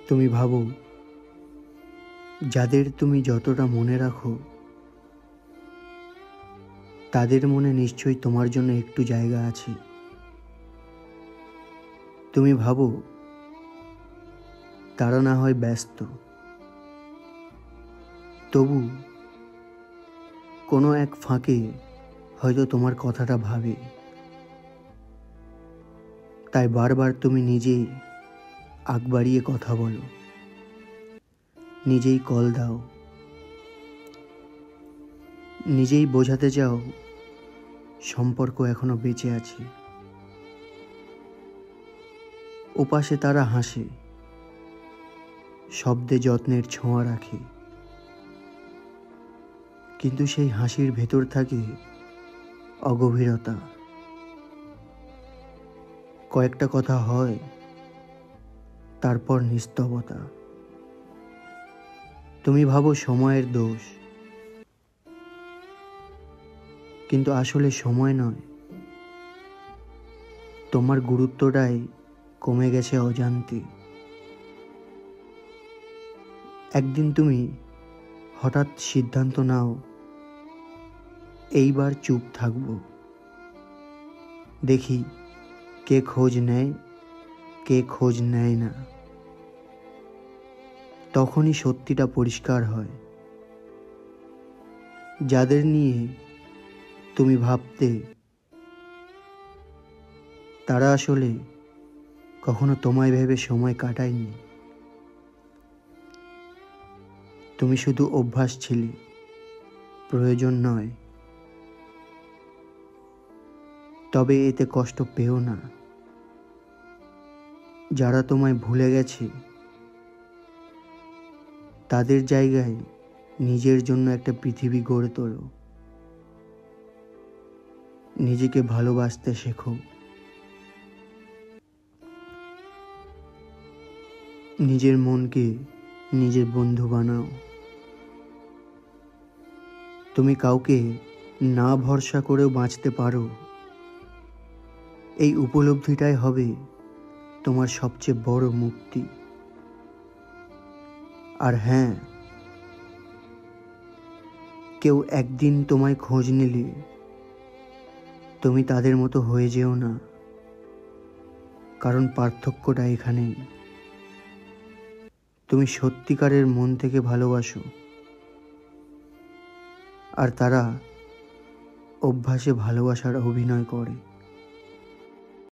তুমি ভাবো যাদের তুমি যতটা মনে রাখো তাদের মনে নিশ্চয়ই তোমার জন্য একটু জায়গা আছে। তুমি ভাবো তারা না হয় ব্যস্ত, তবু কোনো এক ফাঁকে হয়তো তোমার কথাটা ভাবে। তাই বারবার তুমি নিজেই আগ বাড়িয়ে কথা বলো, নিজেই কল দাও, নিজেই বোঝাতে চাও সম্পর্ক এখনো বেঁচে আছে। ওপাশে তারা হাসে, শব্দে যত্নের ছোঁয়া রাখে, কিন্তু সেই হাসির ভেতর থাকে অগভীরতা। কয়েকটা কথা হয়, তারপর নিস্তবতা। তুমি ভাবো সময়ের দোষ, কিন্তু আসলে সময় নয়, তোমার গুরুত্বটাই কমে গেছে অজান্তে। একদিন তুমি হঠাৎ সিদ্ধান্ত নাও, এইবার চুপ থাকবো, দেখি কে খোঁজ নেয়, কে খোঁজ নেয় না। তখনই সত্যিটা পরিষ্কার হয়, যাদের নিয়ে তুমি ভাবতে তারা আসলে কখনো তোমায় ভেবে সময় কাটায়নি। তুমি শুধু অভ্যাস ছিলে, প্রয়োজন নয়। তবে এতে কষ্ট পেও না। যারা তোমায় ভুলে গেছে তাদের জায়গায় নিজের জন্য একটা পৃথিবী গড়ে তোলো। নিজেকে ভালোবাসতে শেখো, নিজের মনকে নিজের বন্ধু বানাও। তুমি কাউকে না ভরসা করেও বাঁচতে পারো, এই উপলব্ধিটাই হবে তোমার সবচেয়ে বড় মুক্তি। আর হ্যাঁ, কেউ একদিন তোমায় খোঁজ নিলে তুমি তাদের মতো হয়ে যেও না, কারণ পার্থক্যটা এখানেই। তুমি সত্যিকারের মন থেকে ভালোবাসো, আর তারা অভ্যাসে ভালোবাসার অভিনয় করে।